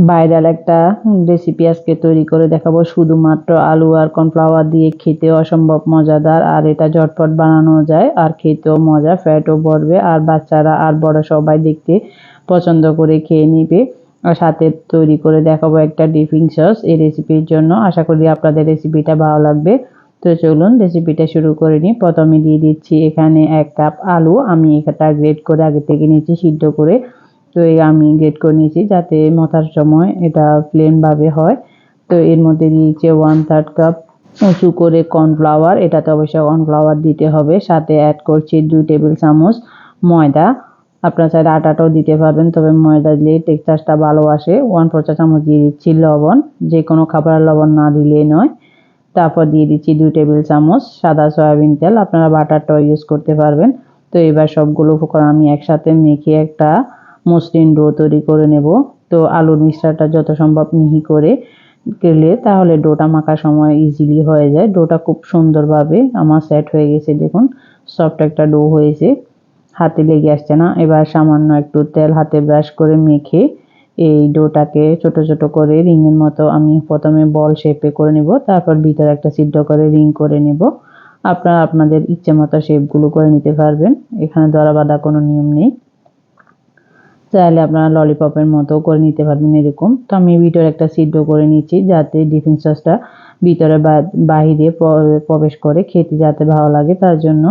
Viral একটা recipe আজকে তৈরি করে দেখাবো। শুধুমাত্র আলু আর কর্নফ্লাওয়ার দিয়ে খেতে অসম্ভব মজাদার, আর এটা ঝটপট বানানো যায় আর খেতেও মজা, ফ্যাটও বাড়বে আর বাচ্চারা আর বড় সবাই দেখতে পছন্দ করে খেয়ে নিবে। আর সাথে তৈরি করে দেখাবো একটা ডিপিং সস এই রেসিপির জন্য। আশা করি আপনাদের রেসিপিটা ভালো লাগবে। তো চলুন রেসিপিটা শুরু করে নিই। প্রথমে দিয়ে দিচ্ছি এখানে 1 কাপ আলু। আমি এটা গ্রেট করে আগে থেকে নিয়েছি সিদ্ধ করে। তো আমি গ্রেট করে নিয়েছি যাতে মথার সময় এটা প্লেনভাবে হয়। তো এর মধ্যে দিয়েছি 1/3 কাপ উঁচু করে কর্নফ্লাওয়ার, এটাতে অবশ্যই কর্নফ্লাওয়ার দিতে হবে। সাথে অ্যাড করছি 2 টেবিল চামচ ময়দা। আপনারা চাইলে আটাটাও দিতে পারবেন, তবে ময়দা দিলে টেক্সচারটা ভালো আসে। 1/4 চা চামচ দিয়ে দিচ্ছি লবণ, যে কোনো খাবারের লবণ না দিলেই নয়। তারপর দিয়ে দিচ্ছি 2 টেবিল চামচ সাদা সয়াবিন তেল, আপনারা বাটারটাও ইউজ করতে পারবেন। তো এবার সবগুলো উপকরণ আমি একসাথে মেখে একটা মসৃণ ডো তৈরি করে নেব। তো আলুর মিক্সচারটা যত সম্ভব মিহি করে গেলে তাহলে ডোটা মাখার সময় ইজিলি হয়ে যায়। ডোটা খুব সুন্দরভাবে আমার সেট হয়ে গেছে, দেখুন সফট একটা ডো হয়েছে, হাতে লেগে আসছে না। এবার সামান্য একটু তেল হাতে ব্রাশ করে মেখে এই ডোটাকে ছোট ছোট করে রিংয়ের মতো আমি প্রথমে বল শেপে করে নেব, তারপর ভিতরে একটা সিদ্ধ করে রিং করে নেব। আপনারা আপনাদের ইচ্ছে মতো শেপগুলো করে নিতে পারবেন, এখানে ধরা বাঁধা কোনো নিয়ম নেই। চাইলে আপনারা ললিপপের মতো করে নিতে পারবেন এরকম। তো আমি ভিতরে একটা সিদ্ধ করে নিচ্ছি যাতে ডিপিং সসটা ভিতরে বাহিরে প্রবেশ করে খেতে যাতে ভালো লাগে তার জন্য।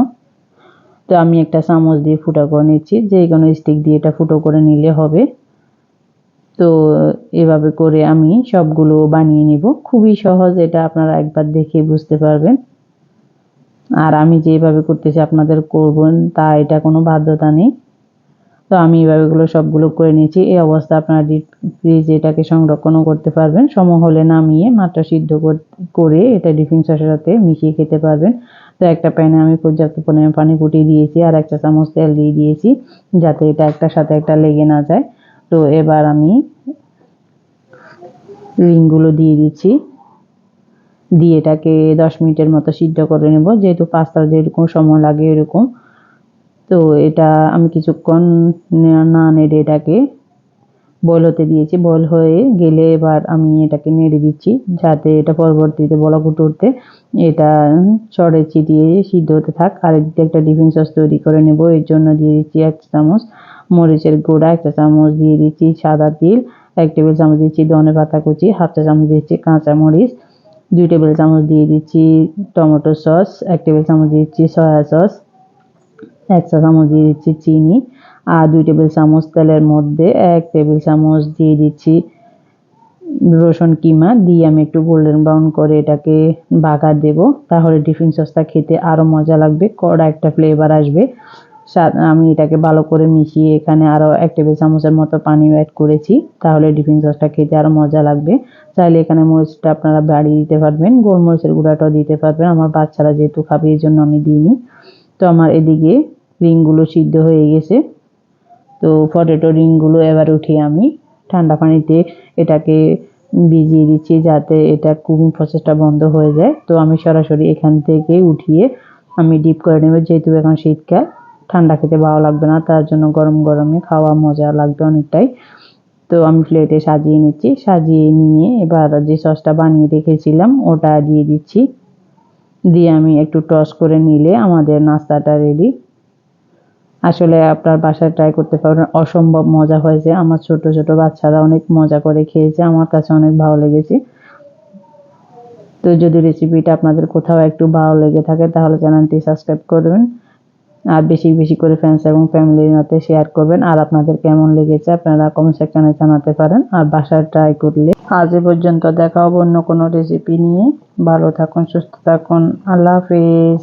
তো আমি একটা চামচ দিয়ে ফুটো করে নিচ্ছি, যে কোনো স্টিক দিয়ে এটা ফুটো করে নিলে হবে। তো এভাবে করে আমি সবগুলো বানিয়ে নিব, খুবই সহজ, এটা আপনারা একবার দেখে বুঝতে পারবেন। আর আমি যেভাবে করতেছি আপনাদের করবেন তা এটা কোনো বাধ্যতা নেই। তো আমি এভাবে সবগুলো করে নিয়েছি। এই অবস্থা আপনারা ডিপ ফ্রিজে এটাকে সংরক্ষণও করতে পারবেন। সময় হলে নামিয়ে মাত্র সিদ্ধ করে এটা ডিপিং সসের সাথে মিশিয়ে খেতে পারবেন। তো একটা প্যানে আমি পর্যাপ্ত পরিমাণে পানি ফুটিয়ে দিয়েছি আর 1 চা চামচ তেল দিয়ে দিয়েছি যাতে এটা একটার সাথে একটা লেগে না যায়। তো এবার আমি রিংগুলো দিয়ে দিচ্ছি, দিয়ে এটাকে 10 মিনিটের মতো সিদ্ধ করে নেব, যেহেতু পাস্তার যেরকম সময় লাগে এরকম। তো এটা আমি কিছুক্ষণ না নেড়ে এটাকে বয়েল হতে দিয়েছি। বয়েল হয়ে গেলে এবার আমি এটাকে নেড়ে দিচ্ছি যাতে এটা পরবর্তীতে বলক উঠতে এটা ছড়ে ছিটিয়ে সিদ্ধ হতে থাক। আর এদিকে একটা ডিপিং সস তৈরি করে নেব, এর জন্য দিয়ে দিচ্ছি 1 চামচ মরিচের গুঁড়া, 1 চামচ দিয়ে দিচ্ছি সাদা তিল, 1 টেবিল চামচ দিচ্ছি ধনে পাতা কুচি, 1/2 চা চামচ দিচ্ছি কাঁচা মরিচ, 2 টেবিল চামচ দিয়ে দিচ্ছি টমেটো সস, 1 টেবিল চামচ দিচ্ছি সয়া সস, 1 চা চামচ দিয়ে দিচ্ছি চিনি, আর 2 টেবিল চামচ তেলের মধ্যে 1 টেবিল চামচ দিয়ে দিচ্ছি রসুন কিমা, দিয়ে আমি একটু গোল্ডেন ব্রাউন করে এটাকে বাগার দেব। তাহলে ডিপিং সসটা খেতে আরও মজা লাগবে, কড়া একটা ফ্লেভার আসবে। আমি এটাকে ভালো করে মিশিয়ে এখানে আরও 1 টেবিল চামচের মতো পানি অ্যাড করেছি, তাহলে ডিপিং সসটা খেতে আরও মজা লাগবে। চাইলে এখানে মরিচটা আপনারা বাড়িয়ে দিতে পারবেন, গোলমরিচের গুঁড়াটাও দিতে পারবেন। আমার বাচ্চারা যেহেতু খাবে এই জন্য আমি দিইনি। তো আমার এদিকে রিংগুলো সিদ্ধ হয়ে গেছে। তো পটেটো রিংগুলো এবার উঠিয়ে আমি ঠান্ডা পানিতে এটাকে ভিজিয়ে দিচ্ছি যাতে এটা কুকিং প্রসেসটা বন্ধ হয়ে যায়। তো আমি সরাসরি এখান থেকে উঠিয়ে আমি ডিপ করে নেব, যেহেতু এখন শীতকাল, ঠান্ডা খেতে ভালো লাগবে না, তার জন্য গরম গরমে খাওয়া মজা লাগবে অনেকটাই। তো আমি প্লেটে সাজিয়ে নিচ্ছি, সাজিয়ে নিয়ে এবার যে সসটা বানিয়ে রেখেছিলাম ওটা দিয়ে দিচ্ছি, দিয়ে আমি একটু টস করে নিলে আমাদের নাস্তাটা রেডি। আসলে আপনার বাসায় ট্রাই করতে পারবেন, অসম্ভব মজা হয়েছে। আমার ছোট ছোট বাচ্চারা অনেক মজা করে খেয়েছে, আমার কাছে অনেক ভালো লেগেছে। তো যদি রেসিপিটা আপনাদের কোথাও একটু ভালো লেগে থাকে তাহলে চ্যানেলটি সাবস্ক্রাইব করবেন, আর বেশি বেশি করে ফ্রেন্ডস এবং ফ্যামিলির সাথে শেয়ার করবেন। আর আপনাদের কেমন লেগেছে আপনারা কমেন্ট সেকশনে জানাতে পারেন, আর বাসায় ট্রাই করলে। আজ এ পর্যন্ত, দেখা হবে অন্য কোনো রেসিপি নিয়ে। ভালো থাকুন, সুস্থ থাকুন, আল্লাহ হাফেজ।